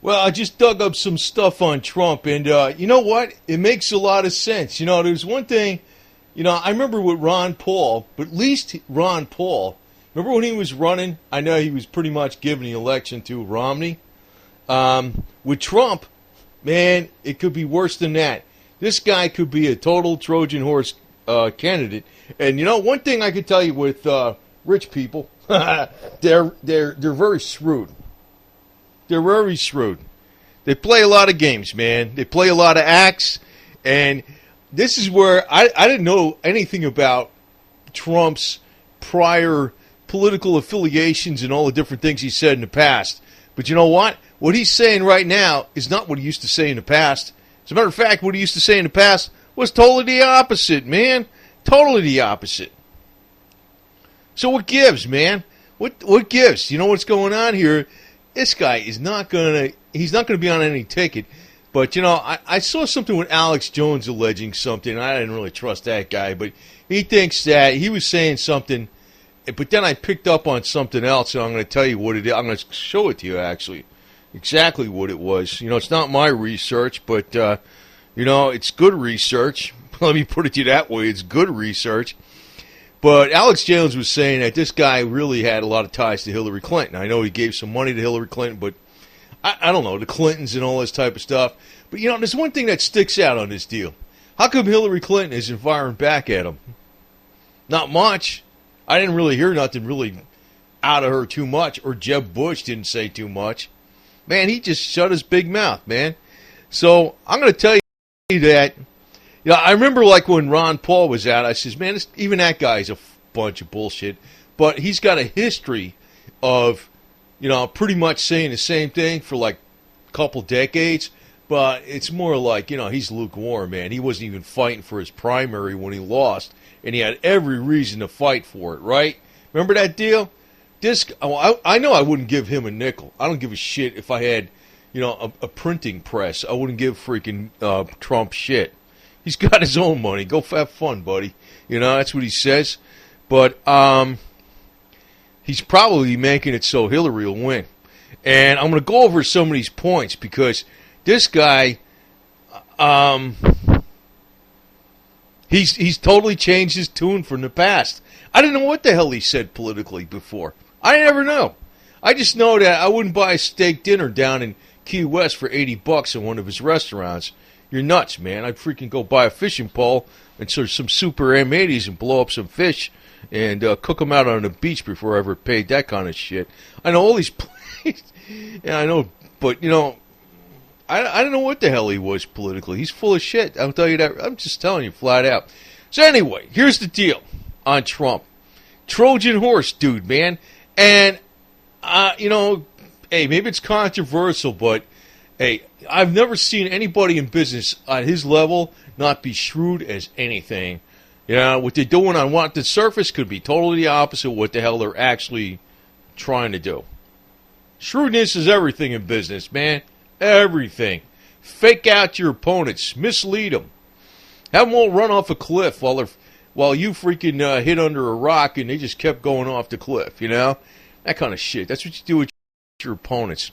Well, I just dug up some stuff on Trump, and you know what? It makes a lot of sense. There's one thing, I remember with Ron Paul, but at least Ron Paul, remember when he was running? I know he was pretty much giving the election to Romney. With Trump, man, it could be worse than that. This guy could be a total Trojan Horse candidate. And one thing I could tell you with rich people, they're very shrewd. They're very shrewd. They play a lot of games, man. They play a lot of acts. And this is where I didn't know anything about Trump's prior political affiliations and all the different things he said in the past. But you know what? What he's saying right now is not what he used to say in the past. As a matter of fact, what he used to say in the past was totally the opposite, man. Totally the opposite. So what gives, man? What gives? You know what's going on here? This guy is not gonna be on any ticket. But I saw something with Alex Jones alleging something. I didn't really trust that guy, but he thinks that he was saying something. But then I picked up on something else, and I'm going to tell you what it is. I'm going to show it to you, actually, exactly what it was. It's not my research, but it's good research. Let me put it to you that way. It's good research. But Alex Jones was saying that this guy really had a lot of ties to Hillary Clinton. I know he gave some money to Hillary Clinton, but I don't know, the Clintons and all this type of stuff. But, there's one thing that sticks out on this deal. How come Hillary Clinton isn't firing back at him? Not much. I didn't really hear nothing really out of her too much, or Jeb Bush didn't say too much. Man, he just shut his big mouth, man. So I'm going to tell you that, I remember like when Ron Paul was out, I says, man, even that guy's a bunch of bullshit. But he's got a history of, pretty much saying the same thing for like a couple decades. But it's more like, he's lukewarm, man. He wasn't even fighting for his primary when he lost. And he had every reason to fight for it, right? Remember that deal? I know I wouldn't give him a nickel. I don't give a shit if I had, a printing press. I wouldn't give freaking Trump shit. He's got his own money. Go have fun, buddy. That's what he says. But he's probably making it so Hillary will win. And I'm going to go over some of these points because this guy, he's totally changed his tune from the past. I didn't know what the hell he said politically before. I never know. I just know that I wouldn't buy a steak dinner down in Key West for $80 in one of his restaurants. You're nuts, man. I'd freaking go buy a fishing pole and sort of some Super M80s and blow up some fish and cook them out on the beach before I ever paid that kind of shit. I know all these places. Yeah, I know. But, I don't know what the hell he was politically. He's full of shit. I'll tell you that. I'm just telling you flat out. So anyway, here's the deal on Trump. Trojan Horse, dude, man. And, hey, maybe it's controversial, but, hey, I've never seen anybody in business at his level not be shrewd as anything. What they're doing on what the surface could be totally the opposite of what the hell they're actually trying to do. Shrewdness is everything in business, man. Everything. Fake out your opponents. Mislead them. Have them all run off a cliff while you freaking hid under a rock and they just kept going off the cliff, That kind of shit. That's what you do with your opponents.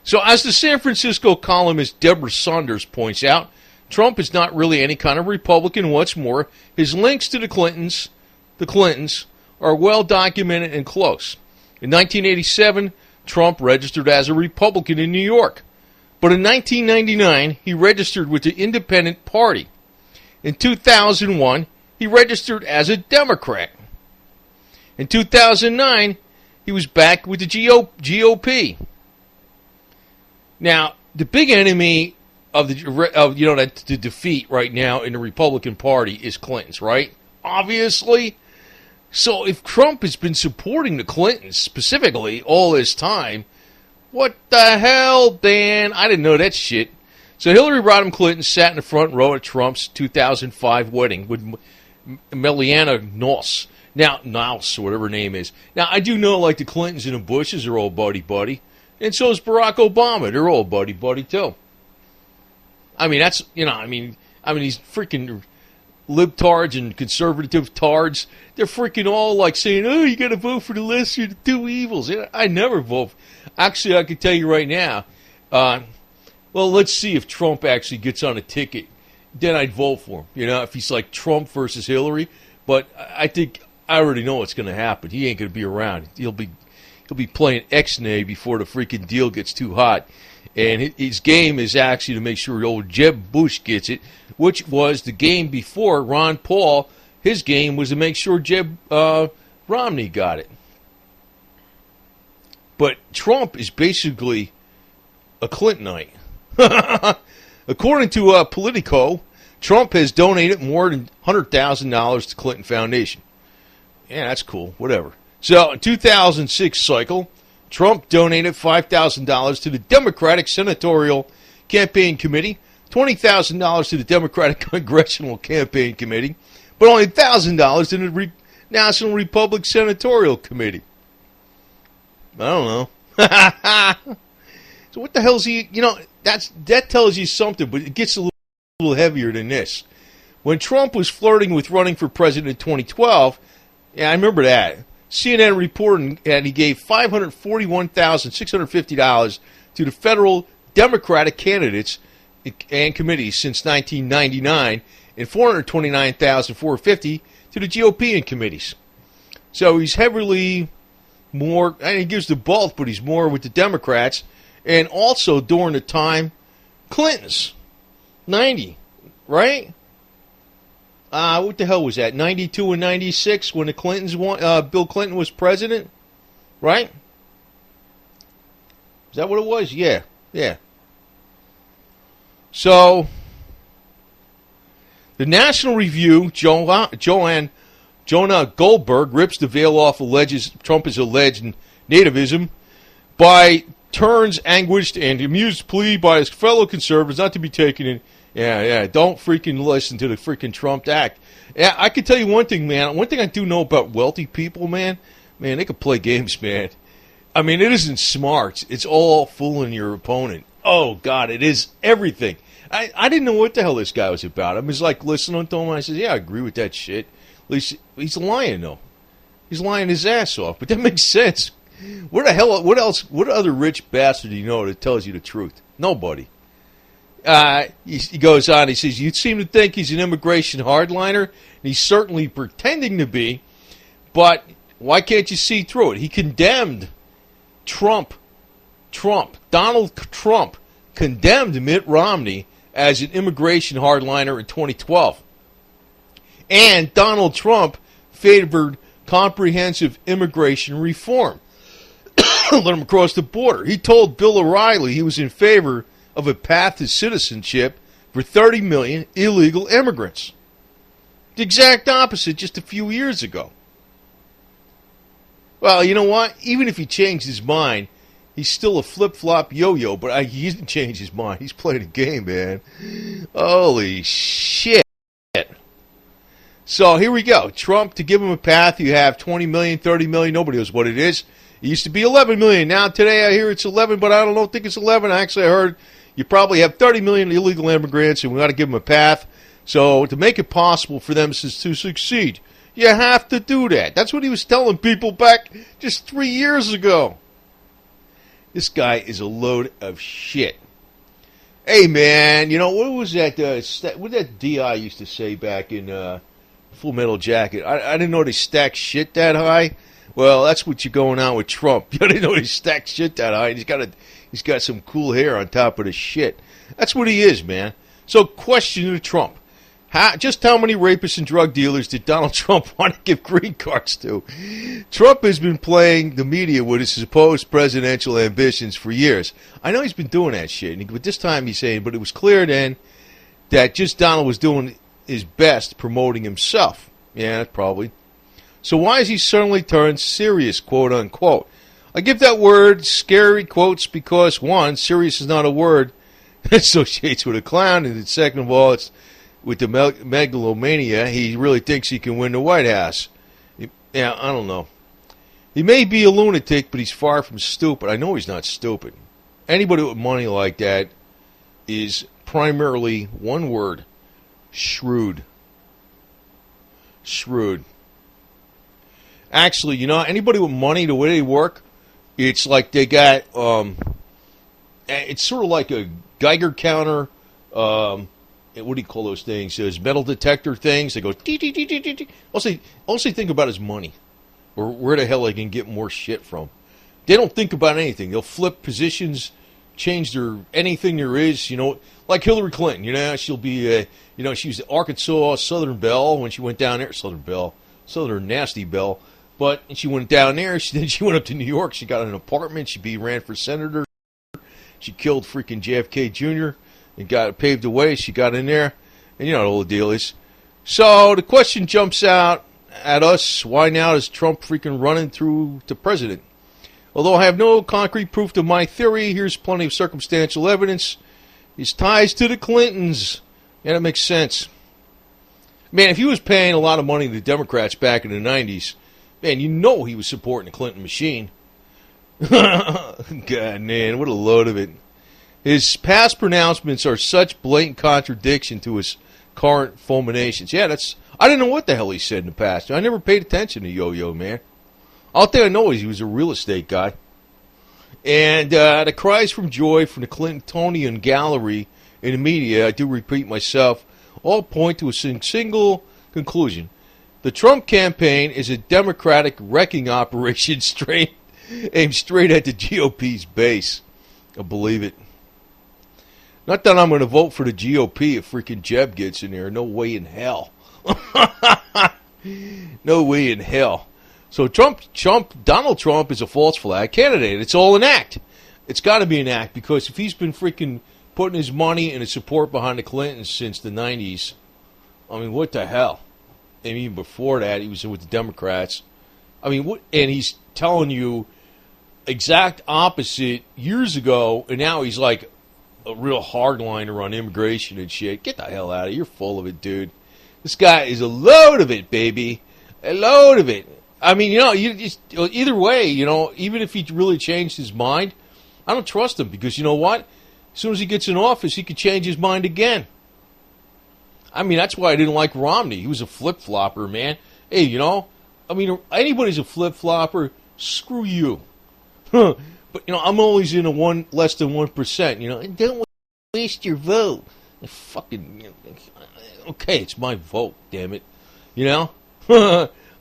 So as the San Francisco columnist Deborah Saunders points out, Trump is not really any kind of Republican. What's more, his links to the Clintons are well documented and close. In 1987, Trump registered as a Republican in New York. But in 1999, he registered with the Independent Party. In 2001, he registered as a Democrat. In 2009, he was back with the GOP. Now, the big enemy of the defeat right now in the Republican Party is Clintons, right? Obviously. So if Trump has been supporting the Clintons specifically all this time, what the hell, Dan? I didn't know that shit. So Hillary Rodham Clinton sat in the front row at Trump's 2005 wedding with Meliana Noss. Now, Noss, whatever her name is. Now, I do know, like, the Clintons and the Bushes are all buddy-buddy. And so is Barack Obama. They're all buddy-buddy, too. I mean, that's, these freaking libtards and conservative tards, they're freaking all, like, saying, oh, you got to vote for the lesser of the two evils. I never vote. Actually, I can tell you right now, Well, let's see if Trump actually gets on a ticket. Then I'd vote for him. You know, if he's like Trump versus Hillary. But I think I already know what's going to happen. He ain't going to be around. He'll be playing X-Nay before the freaking deal gets too hot. And his game is actually to make sure old Jeb Bush gets it, which was the game before Ron Paul. His game was to make sure Jeb Romney got it. But Trump is basically a Clintonite. According to Politico, Trump has donated more than $100,000 to Clinton Foundation. Yeah, that's cool. Whatever. So, in 2006 cycle, Trump donated $5,000 to the Democratic Senatorial Campaign Committee, $20,000 to the Democratic Congressional Campaign Committee, but only $1,000 to the National Republican Senatorial Committee. I don't know. So what the hell's he? You know, that tells you something, but it gets a little heavier than this. When Trump was flirting with running for president in 2012, yeah, I remember that. CNN reported that he gave $541,650 to the federal Democratic candidates and committees since 1999, and $429,450 to the GOP and committees. So he's heavily more, and he gives to both, but he's more with the Democrats. And also during the time, Clinton's 90, right? What the hell was that? 92 and 96 when the Clintons won, Bill Clinton was president, right? Is that what it was? Yeah. So the National Review, Jonah Goldberg rips the veil off, alleges Trump is alleged nativism by turns anguished and amused plea by his fellow conservatives not to be taken in. Yeah, don't freaking listen to the freaking Trump act. Yeah, I can tell you one thing, man. One thing I do know about wealthy people, man, they can play games, man. I mean, it isn't smart. It's all fooling your opponent. Oh, God, it is everything. I didn't know what the hell this guy was about. I was like listening to him, and I said, yeah, I agree with that shit. At least he's lying, though. He's lying his ass off, but that makes sense. What other rich bastard do you know that tells you the truth? Nobody. He goes on, he says, you seem to think he's an immigration hardliner, and he's certainly pretending to be, but why can't you see through it? He condemned Donald Trump condemned Mitt Romney as an immigration hardliner in 2012. And Donald Trump favored comprehensive immigration reform. Let him cross the border. He told Bill O'Reilly he was in favor of a path to citizenship for 30 million illegal immigrants. The exact opposite just a few years ago. Well, you know what? Even if he changed his mind, he's still a flip-flop yo-yo, but he didn't change his mind. He's playing a game, man. Holy shit. So here we go. Trump, to give him a path, you have 20 million, 30 million. Nobody knows what it is. It used to be 11 million. Now today I hear it's 11, but I don't think it's 11. Actually, I heard you probably have 30 million illegal immigrants, and we got to give them a path. So to make it possible for them to succeed, you have to do that. That's what he was telling people back just 3 years ago. This guy is a load of shit. Hey, man, you know, what was that? What did that D.I. used to say back in Full Metal Jacket? I didn't know they stacked shit that high. Well, that's what you're going on with Trump. You didn't know he stacked shit that high. He's got some cool hair on top of the shit. That's what he is, man. So, question to Trump. Just how many rapists and drug dealers did Donald Trump want to give green cards to? Trump has been playing the media with his supposed presidential ambitions for years. I know he's been doing that shit, but this time he's saying, but it was clear then that just Donald was doing his best promoting himself. Yeah, probably. So why has he suddenly turned serious, quote unquote? I give that word scary quotes because, one, serious is not a word that associates with a clown, and second of all, it's with the megalomania, he really thinks he can win the White House. Yeah, I don't know. He may be a lunatic, but he's far from stupid. I know he's not stupid. Anybody with money like that is primarily one word: shrewd. Shrewd. Actually, you know, anybody with money, the way they work, it's like they got it's sort of like a Geiger counter. What do you call those things? Those metal detector things. They go. All they think about is money, or where the hell they can get more shit from. They don't think about anything. They'll flip positions, change their anything there is. Like Hillary Clinton. She'll be. She was the Arkansas Southern Belle when she went down there. Southern Nasty Belle. But she went down there. Then she went up to New York. She got an apartment. She ran for senator. She killed freaking JFK Jr. and got paved the way. She got in there. And you know what all the deal is. So the question jumps out at us. Why now is Trump freaking running through to president? Although I have no concrete proof to my theory, here's plenty of circumstantial evidence. His ties to the Clintons. And it makes sense. Man, if he was paying a lot of money to the Democrats back in the 90s, man, he was supporting the Clinton machine. God, man, what a load of it. His past pronouncements are such blatant contradiction to his current fulminations. Yeah, I didn't know what the hell he said in the past. I never paid attention to Yo-Yo, man. All thing I know is he was a real estate guy. And the cries from joy from the Clintonian gallery in the media, I do repeat myself, all point to a single conclusion. The Trump campaign is a Democratic wrecking operation aimed straight at the GOP's base. I believe it. Not that I'm going to vote for the GOP if freaking Jeb gets in there. No way in hell. No way in hell. So Donald Trump is a false flag candidate. It's all an act. It's got to be an act because if he's been freaking putting his money and his support behind the Clintons since the 90s, I mean, what the hell? And even before that, he was with the Democrats. I mean, and he's telling you exact opposite years ago, and now he's like a real hardliner on immigration and shit. Get the hell out of here. You're full of it, dude. This guy is a load of it, baby. A load of it. I mean, you just, either way, even if he really changed his mind, I don't trust him because you know what? As soon as he gets in office, he could change his mind again. I mean, that's why I didn't like Romney. He was a flip-flopper, man. Hey, I mean, anybody's a flip-flopper, screw you. But, I'm always in less than 1%, and don't waste your vote. Okay, it's my vote, damn it.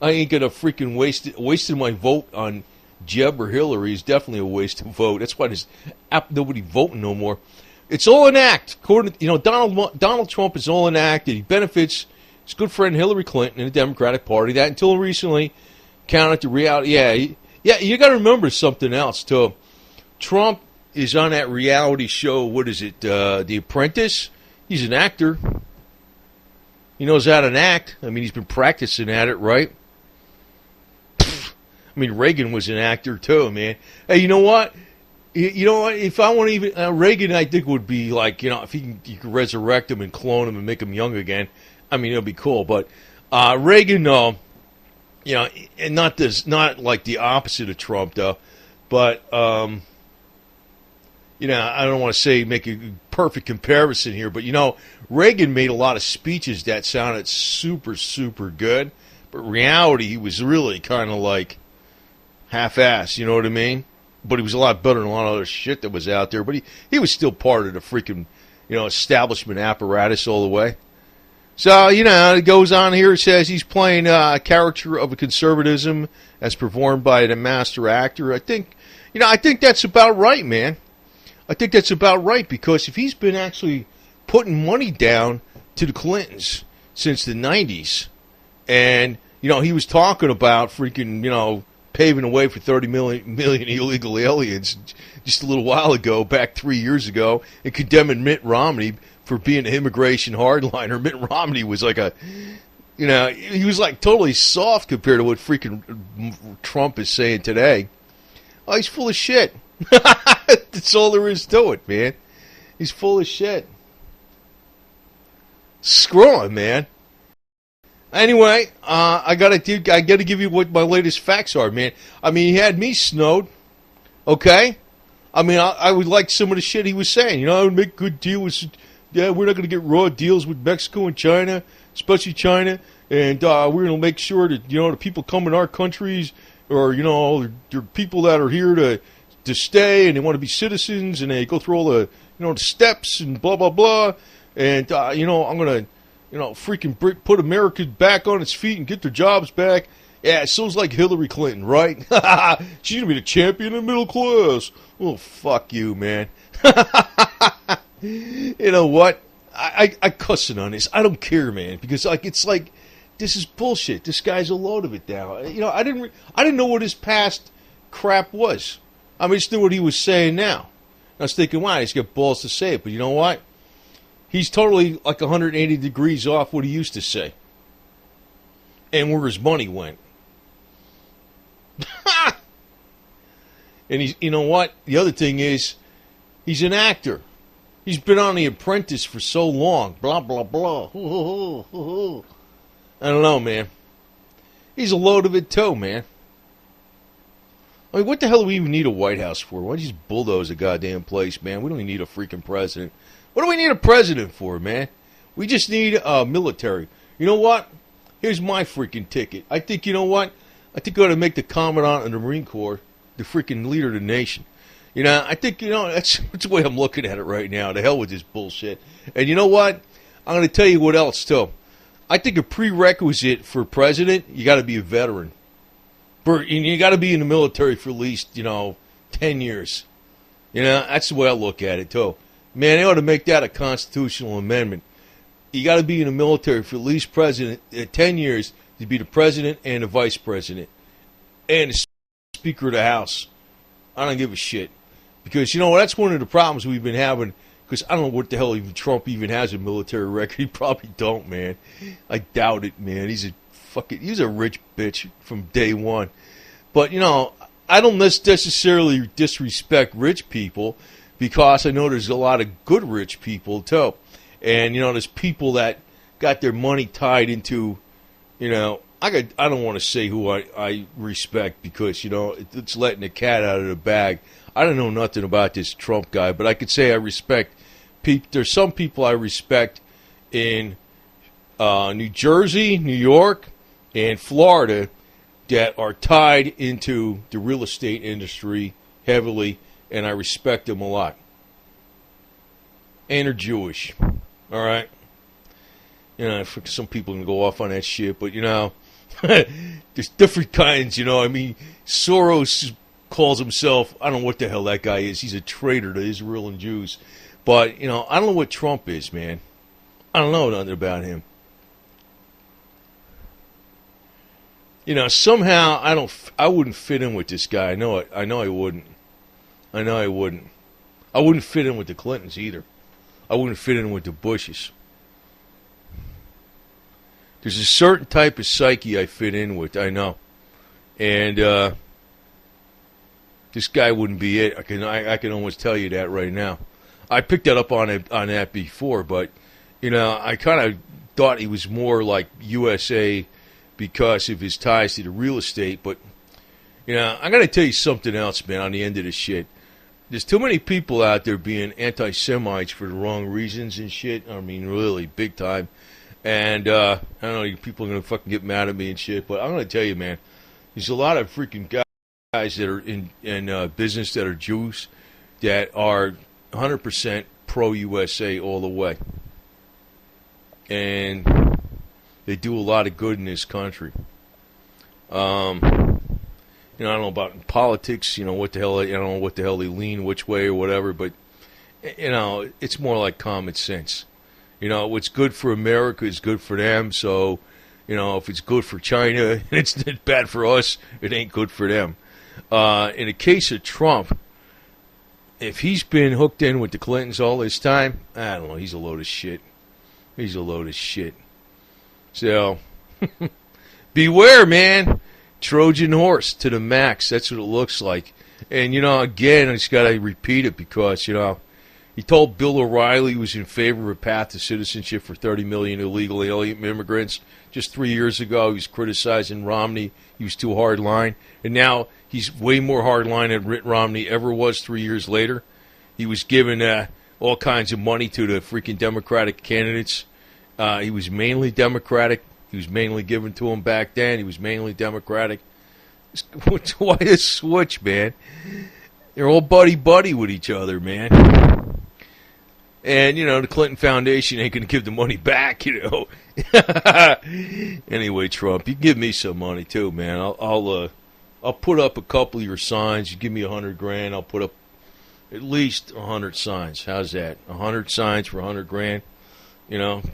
I ain't gonna freaking wasting my vote on Jeb or Hillary is definitely a waste of vote. That's why there's nobody voting no more. It's all an act. According to, Donald Trump is all an act, and he benefits his good friend Hillary Clinton and the Democratic Party. That until recently counted to reality. Yeah. You got to remember something else too. Trump is on that reality show. What is it? The Apprentice. He's an actor. He knows how to act. I mean, he's been practicing at it, right? I mean, Reagan was an actor too, man. Hey, you know what? If I want to even Reagan, I think would be like, if you could resurrect him and clone him and make him young again. I mean, it'll be cool. But Reagan, and not like the opposite of Trump though. But I don't want to say make a perfect comparison here, but Reagan made a lot of speeches that sounded super, super good. But in reality, he was really kind of like half-assed, you know what I mean? But he was a lot better than a lot of other shit that was out there. But he was still part of the freaking, establishment apparatus all the way. So, it goes on here. It says he's playing a character of a conservatism as performed by the master actor. I think that's about right, man. I think that's about right because if he's been actually putting money down to the Clintons since the 90s, and, he was talking about freaking, paving the way for 30 million illegal aliens just a little while ago, back 3 years ago, and condemning Mitt Romney for being an immigration hardliner. Mitt Romney was like he was like totally soft compared to what freaking Trump is saying today. Oh, he's full of shit. That's all there is to it, man. He's full of shit. Screw him, man. Anyway, I gotta give you what my latest facts are, man. I mean, he had me snowed. Okay, I mean, I would like some of the shit he was saying. I would make a good deal with. Yeah, we're not gonna get raw deals with Mexico and China, especially China, and we're gonna make sure that the people come in our countries, or there are people that are here to to stay and they want to be citizens and they go through all the, the steps and blah, blah, blah. And, I'm going to, freaking put America back on its feet and get their jobs back. Yeah, it sounds like Hillary Clinton, right? She's going to be the champion of the middle class. Oh, fuck you, man. You know what? I cussing on this. I don't care, man, because it's like this is bullshit. This guy's a load of it now. I didn't know what his past crap was. I just knew what he was saying now. I was thinking, wow, he's got balls to say it, but you know what? He's totally like 180 degrees off what he used to say, and where his money went. And you know what? The other thing is, he's an actor. He's been on The Apprentice for so long. Blah, blah, blah. I don't know, man. He's a load of it, too, man. I mean, what the hell do we even need a White House for? Why don't you just bulldoze a goddamn place, man? We don't even need a freaking president. What do we need a president for, man? We just need a military. You know what? Here's my freaking ticket. I think, you know what? I think I ought to make the Commandant of the Marine Corps the freaking leader of the nation. I think, that's the way I'm looking at it right now. To hell with this bullshit. And you know what? I'm going to tell you what else, too. I think a prerequisite for president, you got to be a veteran. You got to be in the military for at least, 10 years. That's the way I look at it, too. Man, they ought to make that a constitutional amendment. You got to be in the military for at least 10 years to be the president and the vice president. And the Speaker of the House. I don't give a shit. Because, that's one of the problems we've been having. Because I don't know what the hell even Trump even has a military record. He probably don't, man. I doubt it, man. He's a rich bitch from day one. But, I don't necessarily disrespect rich people. Because I know there's a lot of good rich people, too. And, there's people that got their money tied into, I don't want to say who I respect because, it's letting the cat out of the bag. I don't know nothing about this Trump guy, but I could say I respect people. There's some people I respect in New Jersey, New York, and Florida that are tied into the real estate industry heavily, and I respect them a lot. And they're Jewish. All right? Some people can go off on that shit, but, there's different kinds, Soros calls himself, I don't know what the hell that guy is. He's a traitor to Israel and Jews. But, I don't know what Trump is, man. I don't know nothing about him. Somehow I wouldn't fit in with this guy. I know it. I know I wouldn't. I wouldn't fit in with the Clintons either. I wouldn't fit in with the Bushes. There's a certain type of psyche I fit in with, I know. And this guy wouldn't be it. I can almost tell you that right now. I picked that up on that before, but, I kind of thought he was more like USA because of his ties to the real estate. But, I got to tell you something else, man, on the end of this shit. There's too many people out there being anti-Semites for the wrong reasons and shit. I mean, really, big time. And, I don't know, people are going to fucking get mad at me and shit, but I'm going to tell you, man, there's a lot of freaking guys that are in business that are Jews that are 100% pro-USA all the way. And they do a lot of good in this country. I don't know about politics, what the hell, I don't know what the hell they lean which way or whatever, but, it's more like common sense. What's good for America is good for them, so, if it's good for China and it's bad for us, it ain't good for them. In the case of Trump, if he's been hooked in with the Clintons all this time, I don't know, he's a load of shit. He's a load of shit. So, beware, man. Trojan Horse to the max. That's what it looks like. And, again, I just got to repeat it because, he told Bill O'Reilly he was in favor of a path to citizenship for 30 million illegal alien immigrants. Just 3 years ago, he was criticizing Romney. He was too hardline. And now he's way more hardline than Mitt Romney ever was 3 years later. He was giving all kinds of money to the freaking Democratic candidates. He was mainly Democratic. He was mainly given to him back then. He was mainly Democratic. Why this switch, man? They're all buddy-buddy with each other, man. And, the Clinton Foundation ain't going to give the money back, Anyway, Trump, you can give me some money, too, man. I'll put up a couple of your signs. You give me $100,000, I'll put up at least 100 signs. How's that? 100 signs for $100,000?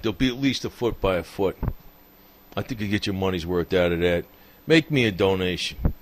They'll be at least a foot by a foot. I think you get your money's worth out of that. Make me a donation.